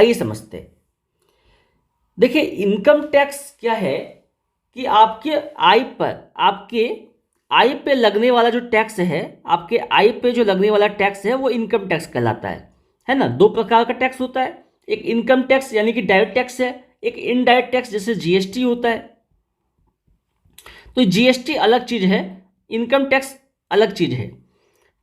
आइए समझते हैं। देखिए, इनकम टैक्स क्या है कि आपके आय पे लगने वाला जो टैक्स है, आपके आय पे जो लगने वाला टैक्स है वो इनकम टैक्स कहलाता है ना। दो प्रकार का टैक्स होता है, एक इनकम टैक्स यानी कि डायरेक्ट टैक्स है, एक इनडायरेक्ट टैक्स जैसे जीएसटी होता है। तो जीएसटी अलग चीज है, इनकम टैक्स अलग चीज है,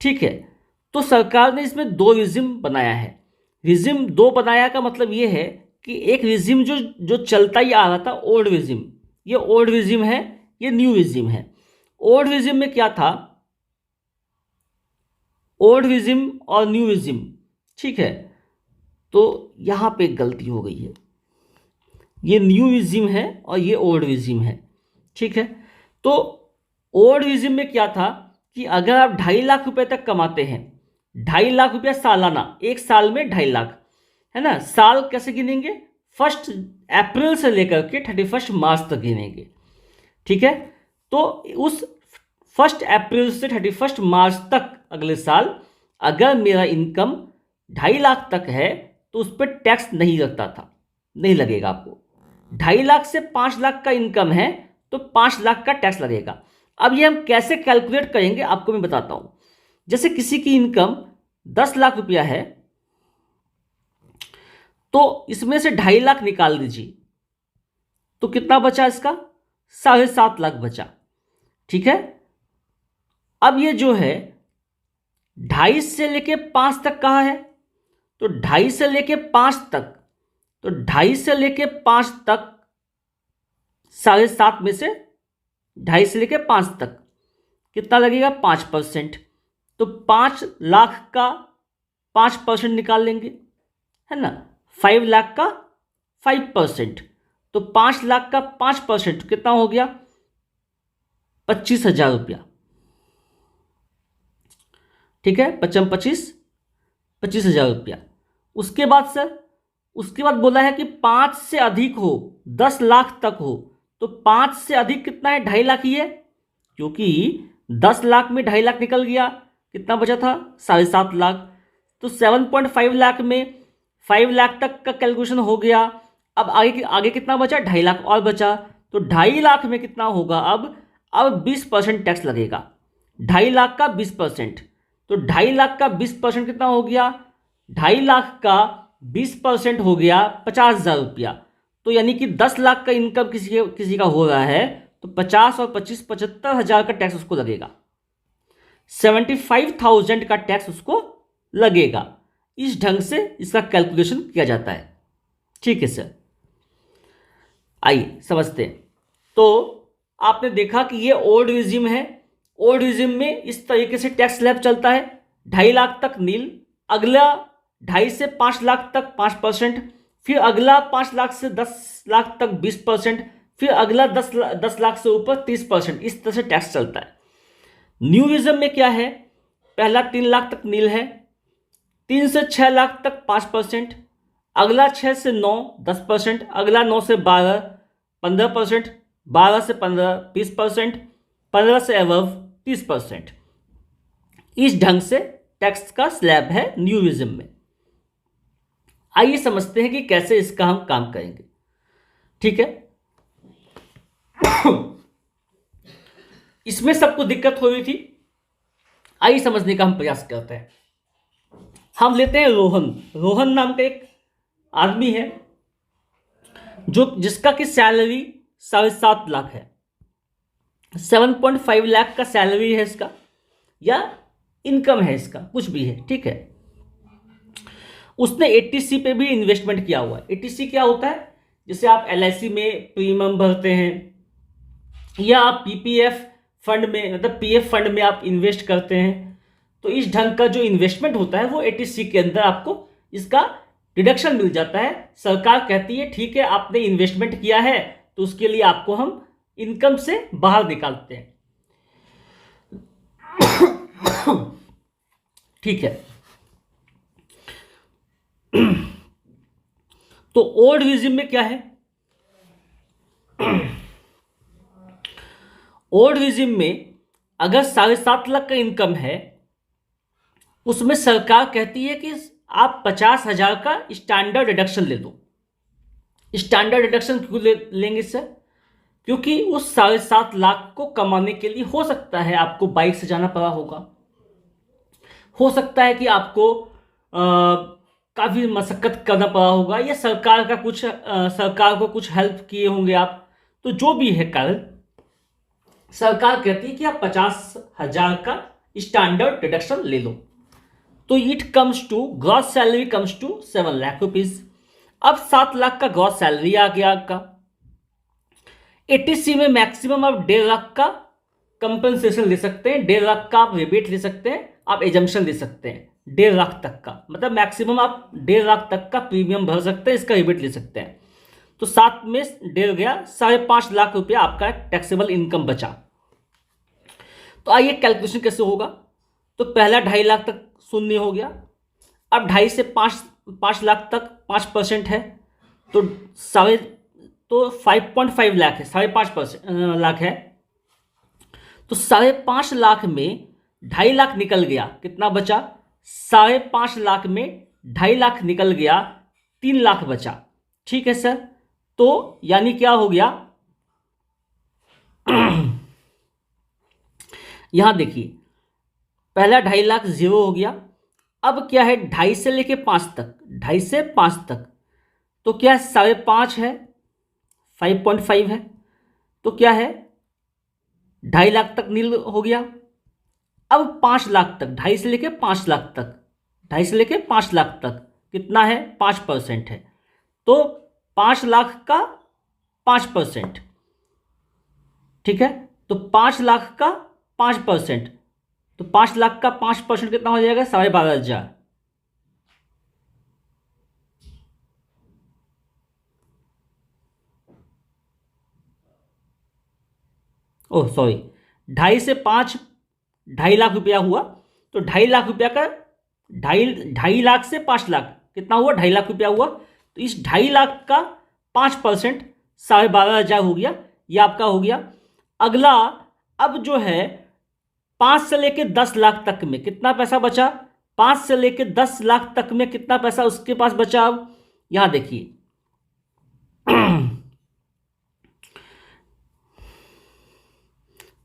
ठीक है। तो सरकार ने इसमें दो रिजिम बनाया है। रिजिम दो बनाया का मतलब ये है कि एक रिजिम जो जो चलता ही आ रहा था, ओल्ड रिजिम, ये ओल्ड रिजिम है, ये न्यू रिजिम है। ओल्ड रिजिम में क्या था, ओल्ड रिजिम और न्यू रिजिम, ठीक है। तो यहां पे एक गलती हो गई है, ये न्यू रिजिम है और ये ओल्ड रिजिम है, ठीक है। तो ओल्ड रिजिम में क्या था कि अगर आप 2.5 लाख रुपए तक कमाते हैं, 2.5 लाख रुपया सालाना, एक साल में 2.5 लाख, है ना। साल कैसे गिनेंगे, 1 अप्रैल से लेकर के 31 मार्च तक गिनेंगे, ठीक है। तो उस 1 अप्रैल से 31 मार्च तक अगले साल अगर मेरा इनकम 2.5 लाख तक है तो उस पर टैक्स नहीं लगता था, नहीं लगेगा आपको। 2.5 लाख से 5 लाख का इनकम है तो 5 लाख का टैक्स लगेगा। अब ये हम कैसे कैलकुलेट करेंगे आपको मैं बताता हूं। जैसे किसी की इनकम 10 लाख रुपया है तो इसमें से 2.5 लाख निकाल दीजिए, तो कितना बचा इसका, 7.5 लाख बचा, ठीक है। अब ये जो है 2.5 से लेके 5 तक कहाँ है, तो 2.5 से लेके 5 तक, तो 2.5 से लेके 5 तक 7.5 में से 2.5 से लेके 5 तक कितना लगेगा, 5%। तो 5 लाख का 5% निकाल लेंगे, है ना। 5 लाख का 5%, तो 5 लाख का 5% कितना हो गया, 25,000 रुपया, ठीक है। 25,000 रुपया। उसके बाद सर, उसके बाद बोला है कि 5 से अधिक हो, 10 लाख तक हो, तो 5 से अधिक कितना है, 2.5 लाख ही है, क्योंकि 10 लाख में 2.5 लाख निकल गया, कितना बचा था, 7.5 लाख। तो 7.5 लाख में 5 लाख तक का कैलकुलेशन हो गया। अब आगे कितना बचा, 2.5 लाख और बचा, तो 2.5 लाख में कितना होगा, अब 20% टैक्स लगेगा। 2.5 लाख का 20%, तो 2.5 लाख का 20% कितना हो गया, 2.5 लाख का 20% हो गया 50,000 रुपया। तो यानी कि 10 लाख का इनकम किसी का हो रहा है तो 50 और 25 75,000 का टैक्स उसको लगेगा, 75,000 का टैक्स उसको लगेगा। इस ढंग से इसका कैलकुलेशन किया जाता है, ठीक है सर। आइए समझते हैं। तो आपने देखा कि ये ओल्ड रिजिम है, ओल्ड रिजिम में इस तरीके से टैक्स स्लैब चलता है, 2.5 लाख तक नील, अगला 2.5 से 5 लाख तक 5%, फिर अगला 5 लाख से 10 लाख तक 20%, फिर अगला 10 लाख से ऊपर 30%, इस तरह से टैक्स चलता है। न्यू रिजिम में क्या है, पहला 3 लाख तक नील है, 3 से 6 लाख तक 5%, अगला 6 से 9 10%, अगला 9 से 12 15%, 12 से 15 20%, 15 से अबव 30%। इस ढंग से टैक्स का स्लैब है न्यू रिजिम में। आइए समझते हैं कि कैसे इसका हम काम करेंगे, ठीक है। इसमें सबको दिक्कत हो रही थी, आइए समझने का हम प्रयास करते हैं। हम लेते हैं रोहन नाम का एक आदमी है जो जिसका कि सैलरी 7.5 लाख है, 7.5 लाख का सैलरी है इसका, या इनकम है इसका, कुछ भी है, ठीक है। उसने एटीसी पे भी इन्वेस्टमेंट किया हुआ है। एटीसी क्या होता है, जैसे आप एलआईसी में प्रीमियम भरते हैं या आप पीपीएफ फंड में, मतलब पीएफ फंड में आप इन्वेस्ट करते हैं, तो इस ढंग का जो इन्वेस्टमेंट होता है वो एटीसी के अंदर आपको इसका डिडक्शन मिल जाता है। सरकार कहती है ठीक है आपने इन्वेस्टमेंट किया है तो उसके लिए आपको हम इनकम से बाहर निकालते हैं, ठीक है। तो ओल्ड रिजिम में क्या है, ओल्ड रिजिम में अगर 7.5 लाख का इनकम है, उसमें सरकार कहती है कि आप 50,000 का स्टैंडर्ड डिडक्शन ले दो। स्टैंडर्ड डिडक्शन क्यों लेंगे सर? क्योंकि उस 7.5 लाख को कमाने के लिए हो सकता है आपको बाइक से जाना पड़ा होगा, हो सकता है कि आपको काफ़ी मशक्कत करना पड़ा होगा, या सरकार को कुछ हेल्प किए होंगे आप। तो जो भी है कारण, सरकार कहती है कि आप 50,000 का स्टैंडर्ड डिडक्शन ले लो। तो it comes to gross salary comes to 7 lakh rupees. अब 7 लाख का ग्रॉस सैलरी आ गया आपका। एटीसी में मैक्सिमम आप 1.5 लाख का कंपनसेशन ले सकते हैं, 1.5 लाख का आप रिबेट ले सकते हैं, आप एजम्पशन ले सकते हैं 1.5 लाख तक का, मतलब मैक्सिमम आप 1.5 लाख तक का प्रीमियम भर सकते हैं, इसका रिबेट ले सकते हैं। तो 7 में 1.5 गया, 5.5 लाख रुपया आपका टैक्सेबल इनकम बचा। तो आइए कैलकुलेशन कैसे होगा। तो पहला 2.5 लाख तक शून्य हो गया। अब 2.5 से 5 लाख तक 5% है, तो 5.5 लाख है, 5.5 लाख है। तो 5.5 लाख में 2.5 लाख निकल गया, कितना बचा? 5.5 लाख में 2.5 लाख निकल गया, 3 लाख बचा। ठीक है सर, तो यानी क्या हो गया यहां देखिए, पहला 2.5 लाख 0 हो गया। अब क्या है, 2.5 से लेके 5 तक, 2.5 से 5 तक, तो क्या है 5.5 है, 5.5 है, तो क्या है 2.5 लाख तक नील हो गया। अब 5 लाख तक, 2.5 से लेके 5 लाख तक, 2.5 से लेके 5 लाख तक कितना है, 5% है। तो 5 लाख का 5%, ठीक है, तो 5 लाख का 5%, तो 5 लाख का 5% कितना हो जाएगा, 12,500। ओह सॉरी, 2.5 से 5 2.5 लाख रुपया हुआ। तो 2.5 लाख रुपया का 2.5 लाख से 5 लाख कितना हुआ, 2.5 लाख रुपया हुआ। तो इस 2.5 लाख का 5% 12,500 हो गया, ये आपका हो गया। अगला, अब जो है 5 से लेके 10 लाख तक में कितना पैसा बचा, 5 से लेके 10 लाख तक में कितना पैसा उसके पास बचा। अब यहां देखिए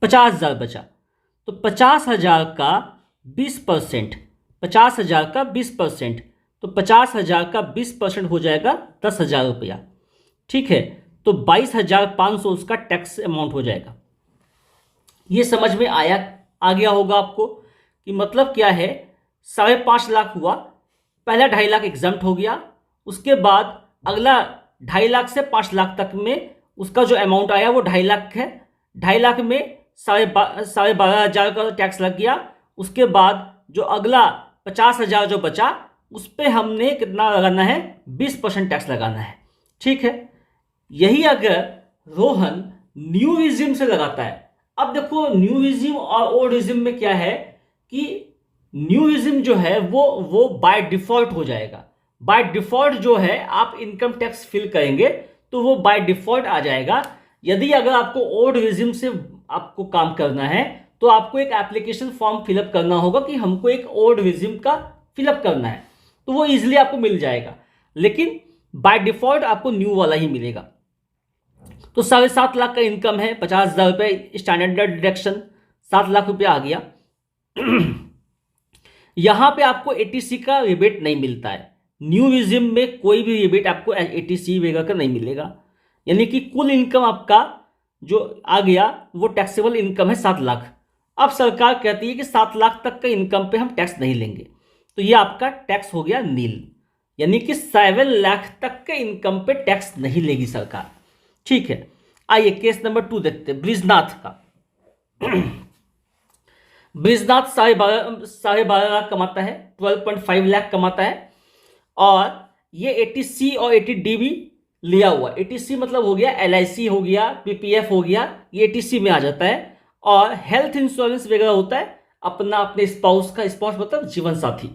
50,000 बचा। तो 50,000 का 20%, 50,000 का 20%, तो 50,000 का 20% हो जाएगा 10,000 रुपया। ठीक है, तो 22,500 उसका टैक्स अमाउंट हो जाएगा। ये समझ में आ गया होगा आपको कि मतलब क्या है। 5.5 लाख हुआ, पहला 2.5 लाख एग्जम्प्ट हो गया, उसके बाद अगला 2.5 लाख से 5 लाख तक में उसका जो अमाउंट आया वो 2.5 लाख है। 2.5 लाख में 12,500 का टैक्स लग गया। उसके बाद जो अगला 50,000 जो बचा उस पर हमने कितना लगाना है, 20% टैक्स लगाना है। ठीक है, यही अगर रोहन न्यू रिजिम से लगाता है। अब देखो न्यू रिजिम और ओल्ड रिजिम में क्या है कि न्यू रिजिम जो है वो बाय डिफॉल्ट हो जाएगा। बाय डिफॉल्ट जो है आप इनकम टैक्स फिल करेंगे तो वो बाय डिफॉल्ट आ जाएगा। यदि अगर आपको ओल्ड रिजिम से आपको काम करना है तो आपको एक एप्लीकेशन फॉर्म फिलअप करना होगा कि हमको एक ओल्ड रिजिम का फिलअप करना है, तो वो इजीली आपको मिल जाएगा। लेकिन बाय डिफॉल्ट आपको न्यू वाला ही मिलेगा। तो 7.5 लाख का इनकम है, 50,000 रुपये स्टैंडर्ड डिडक्शन, 7 लाख रुपया आ गया। यहां पे आपको एटीसी का रिबेट नहीं मिलता है। न्यू रिजिम में कोई भी रिबेट आपको एटीसी वगैरह का नहीं मिलेगा। यानी कि कुल इनकम आपका जो आ गया वो टैक्सेबल इनकम है 7 लाख। अब सरकार कहती है कि 7 लाख तक का इनकम पे हम टैक्स नहीं लेंगे, तो ये आपका टैक्स हो गया नील। यानी कि 7 लाख तक के इनकम पे टैक्स नहीं लेगी सरकार। ठीक है, आइए केस नंबर 2 देखते हैं, ब्रिजनाथ का। ब्रिजनाथ 12.5 लाख कमाता है, 12.5 लाख कमाता है, और ये 80C और 80D भी लिया हुआ। 80C मतलब हो गया LIC हो गया, PPF हो गया, ये 80C में आ जाता है। और हेल्थ इंश्योरेंस वगैरह होता है अपना, अपने स्पाउस का, स्पाउस मतलब जीवन साथी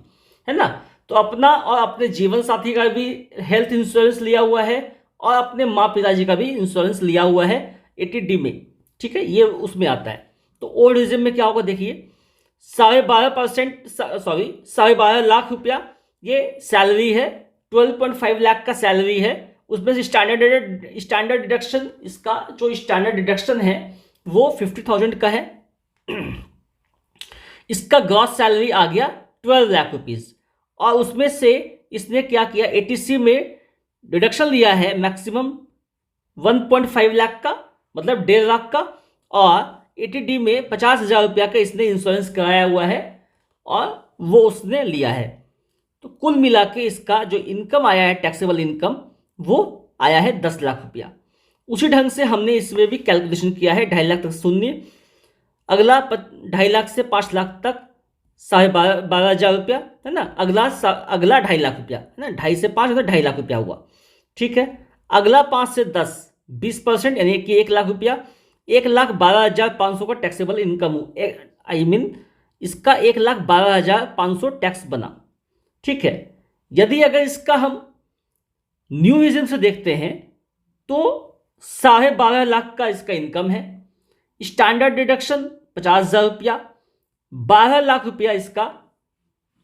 है ना, तो अपना और अपने जीवन साथी का भी हेल्थ इंश्योरेंस लिया हुआ है, और अपने माँ पिताजी का भी इंश्योरेंस लिया हुआ है 80D में। ठीक है, ये उसमें आता है। तो ओल्ड रिजिम में क्या होगा देखिए, 12.5 लाख रुपया ये सैलरी है, 12.5 लाख का सैलरी है, उसमें से स्टैंडर्ड डिडक्शन, इसका जो स्टैंडर्ड डिडक्शन है वो 50,000 का है। इसका ग्रॉस सैलरी आ गया 12 लाख रुपीज, और उसमें से इसने क्या किया, एटीसी में डिडक्शन लिया है मैक्सिमम 1.5 लाख का, मतलब 1.5 लाख का, और एटीडी में 50,000 रुपया का इसने इंश्योरेंस कराया हुआ है और वो उसने लिया है। तो कुल मिला के इसका जो इनकम आया है, टैक्सेबल इनकम, वो आया है 10 लाख रुपया। उसी ढंग से हमने इसमें भी कैलकुलेशन किया है। 2.5 लाख तक शून्य, अगला 2.5 लाख से 5 लाख तक 12,500 रुपया है ना, अगला 2.5 लाख रुपया है ना, 2.5 से 5 2.5 लाख रुपया हुआ, ठीक है। अगला 5 से 10 20%, यानी कि 1 लाख रुपया, 1,12,500 का टैक्सेबल इनकम, आई मीन इसका 1,12,500 टैक्स बना, ठीक है। यदि अगर इसका हम न्यू विजन से देखते हैं तो 12.5 लाख का इसका इनकम है, स्टैंडर्ड डिडक्शन 50,000 रुपया, 12 लाख रुपया इसका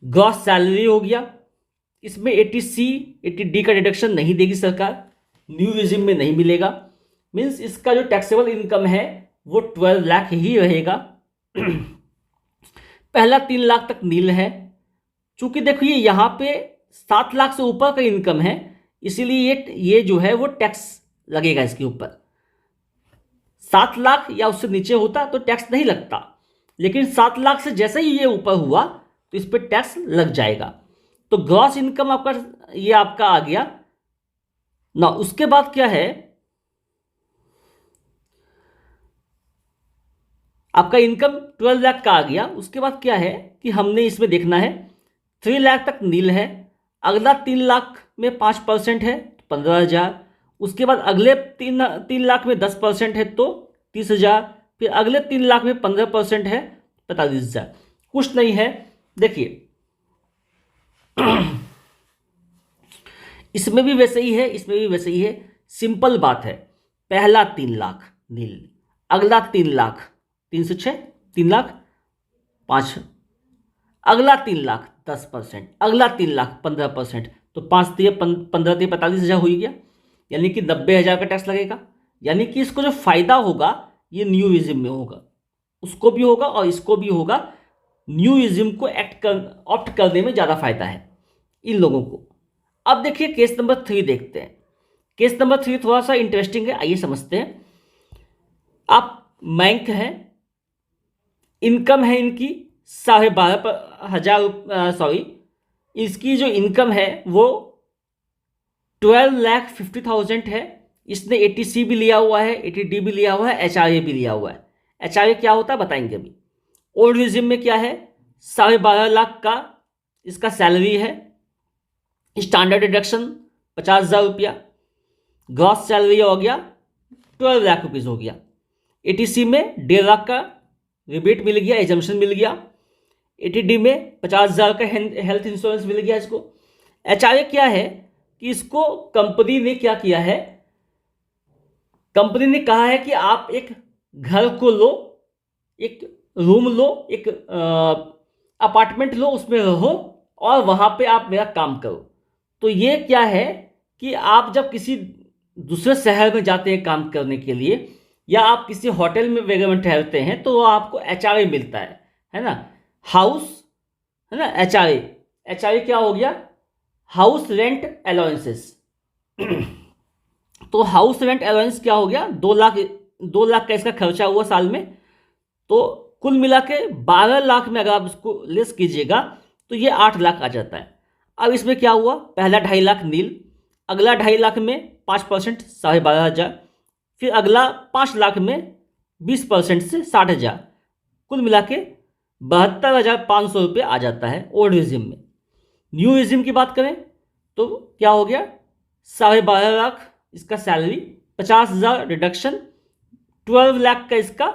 ग्रॉस सैलरी हो गया। इसमें एटीसी एटीडी का डिडक्शन नहीं देगी सरकार, न्यू विजन में नहीं मिलेगा, मीन्स इसका जो टैक्सेबल इनकम है वो 12 लाख ही रहेगा। पहला 3 लाख तक नील है, चूंकि देखिए यहाँ पे 7 लाख से ऊपर का इनकम है, इसीलिए ये जो है वो टैक्स लगेगा इसके ऊपर। 7 लाख या उससे नीचे होता तो टैक्स नहीं लगता, लेकिन 7 लाख से जैसे ही ये ऊपर हुआ तो इस पर टैक्स लग जाएगा। तो ग्रॉस इनकम आपका ये आपका आ गया ना। उसके बाद क्या है, आपका इनकम 12 लाख का आ गया। उसके बाद क्या है कि हमने इसमें देखना है 3 लाख तक नील है, अगला 3 लाख में 5% है 15,000, उसके बाद अगले 3 लाख में 10% है तो 30,000, फिर अगले 3 लाख में 15% है 45,000। कुछ नहीं है, देखिए इसमें भी वैसे ही है, इसमें भी वैसे ही है, सिंपल बात है। पहला 3 लाख नील, अगला 3 लाख, 3 से 6 3 लाख 5, अगला 3 लाख 10%, अगला 3 लाख 15%, तो 5 दिए 15 दिए 45,000 हो गया, यानी कि 90,000 का टैक्स लगेगा। यानी कि इसको जो फायदा होगा ये न्यू इज्म में होगा, उसको भी होगा और इसको भी होगा। न्यू इज्म को ऑप्ट करने में ज़्यादा फायदा है इन लोगों को। अब देखिए केस नंबर 3 देखते हैं। केस नंबर 3 थोड़ा सा इंटरेस्टिंग है, आइए समझते हैं। आप बैंक हैं, इनकम है इनकी 12,500, सॉरी इसकी जो इनकम है वो 12,50,000 है। इसने एटीसी भी लिया हुआ है, एटीडी भी लिया हुआ है, एचआरए भी लिया हुआ है। एचआरए क्या होता है बताएंगे अभी। ओल्ड रिजिम में क्या है, 12.5 लाख का इसका सैलरी है, स्टैंडर्ड डिडक्शन 50,000 रुपया, ग्रॉस सैलरी हो गया 12 लाख रुपीज़ हो गया। एटीसी में 1.5 लाख का रिबेट मिल गया, एजम्पशन मिल गया। एटीडी में 50,000 का हेल्थ इंश्योरेंस मिल गया इसको। एचआरए क्या है कि इसको कंपनी ने क्या किया है, कंपनी ने कहा है कि आप एक घर को लो, एक रूम लो, एक अपार्टमेंट लो, उसमें रहो और वहाँ पे आप मेरा काम करो। तो ये क्या है कि आप जब किसी दूसरे शहर में जाते हैं काम करने के लिए, या आप किसी होटल में वगैरह में ठहरते हैं, तो आपको एचआरए मिलता है ना, हाउस है ना। एचआरए क्या हो गया, हाउस रेंट अलाउंसेस। तो हाउस रेंट अलाउंस क्या हो गया, 2 लाख का इसका खर्चा हुआ साल में, तो कुल मिला के 12 लाख में अगर आप इसको लेस कीजिएगा तो ये 8 लाख आ जाता है। अब इसमें क्या हुआ, पहला 2.5 लाख नील, अगला 2.5 लाख में 5% 12,500, फिर अगला 5 लाख में 20% से 60,000, कुल मिला के 72,500 रुपये आ जाता है ओल्ड रिजिम में। न्यू रिजिम की बात करें तो क्या हो गया, 12.5 लाख इसका सैलरी, 50,000 डिडक्शन, 12 लाख का इसका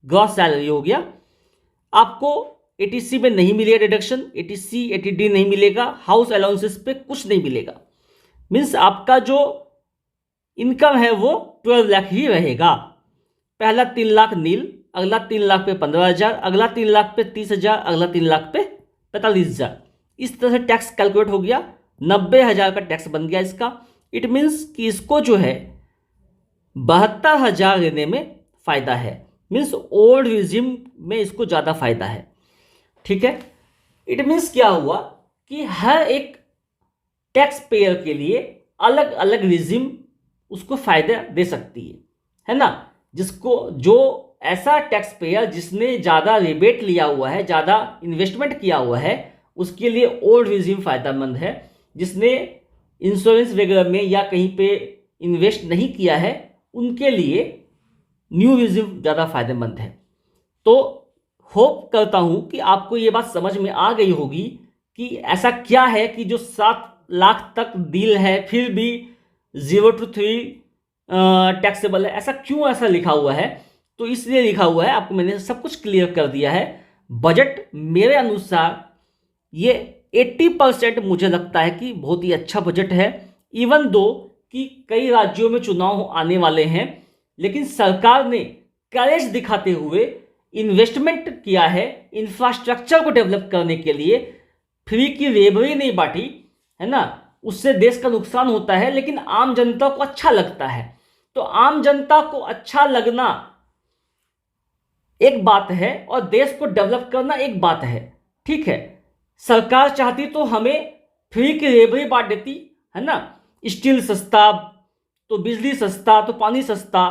ग्रॉस सैलरी हो गया। आपको एटीसी में नहीं मिलेगा डिडक्शन, एटीसी एटीडी नहीं मिलेगा, हाउस अलाउंसेस पे कुछ नहीं मिलेगा। मीन्स आपका जो इनकम है वो 12 लाख ही रहेगा। पहला 3 लाख नील, अगला 3 लाख पे 15,000, अगला 3 लाख पे 30,000, अगला 3 लाख पे 45,000। इस तरह से टैक्स कैलकुलेट हो गया, 90,000 का टैक्स बन गया इसका। इट मीन्स कि इसको जो है 72,000 लेने में फ़ायदा है, मीन्स ओल्ड रिजिम में इसको ज़्यादा फायदा है। ठीक है, इट मीन्स क्या हुआ कि हर एक टैक्स पेयर के लिए अलग अलग रिजिम उसको फायदा दे सकती है ना। जिसको जो ऐसा टैक्स पेयर जिसने ज़्यादा रिबेट लिया हुआ है, ज़्यादा इन्वेस्टमेंट किया हुआ है, उसके लिए ओल्ड रिजिम फ़ायदेमंद है। जिसने इंश्योरेंस वगैरह में या कहीं पे इन्वेस्ट नहीं किया है, उनके लिए न्यू रिजिम ज़्यादा फायदेमंद है। तो होप करता हूँ कि आपको ये बात समझ में आ गई होगी कि ऐसा क्या है कि जो 7 लाख तक डील है फिर भी 0 to 3 टैक्सेबल है। ऐसा क्यों ऐसा लिखा हुआ है? तो इसलिए लिखा हुआ है, आपको मैंने सब कुछ क्लियर कर दिया है। बजट मेरे अनुसार ये 80% मुझे लगता है कि बहुत ही अच्छा बजट है। इवन दो कि कई राज्यों में चुनाव आने वाले हैं, लेकिन सरकार ने करेज दिखाते हुए इन्वेस्टमेंट किया है इंफ्रास्ट्रक्चर को डेवलप करने के लिए। फ्री की रेबड़ी नहीं बांटी है ना, उससे देश का नुकसान होता है, लेकिन आम जनता को अच्छा लगता है। तो आम जनता को अच्छा लगना एक बात है और देश को डेवलप करना एक बात है। ठीक है, सरकार चाहती तो हमें फ्री की रेबड़ी बांट देती है ना। स्टील सस्ता तो बिजली सस्ता तो पानी सस्ता।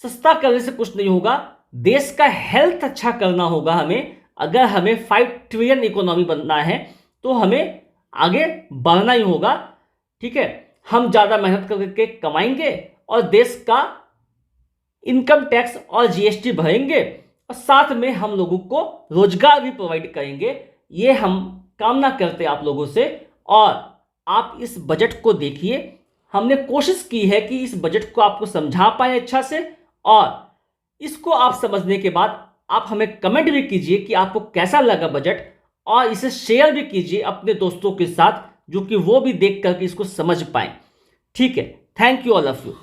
सस्ता करने से कुछ नहीं होगा, देश का हेल्थ अच्छा करना होगा हमें। अगर हमें 5 ट्रिलियन इकोनॉमी बनना है तो हमें आगे बढ़ना ही होगा। ठीक है, हम ज़्यादा मेहनत करके कमाएंगे और देश का इनकम टैक्स और जीएसटी भरेंगे और साथ में हम लोगों को रोजगार भी प्रोवाइड करेंगे। ये हम कामना करते हैं आप लोगों से। और आप इस बजट को देखिए, हमने कोशिश की है कि इस बजट को आपको समझा पाए अच्छा से। और इसको आप समझने के बाद आप हमें कमेंट भी कीजिए कि आपको कैसा लगा बजट, और इसे शेयर भी कीजिए अपने दोस्तों के साथ, जो कि वो भी देख करके इसको समझ पाए। ठीक है, thank you all of you.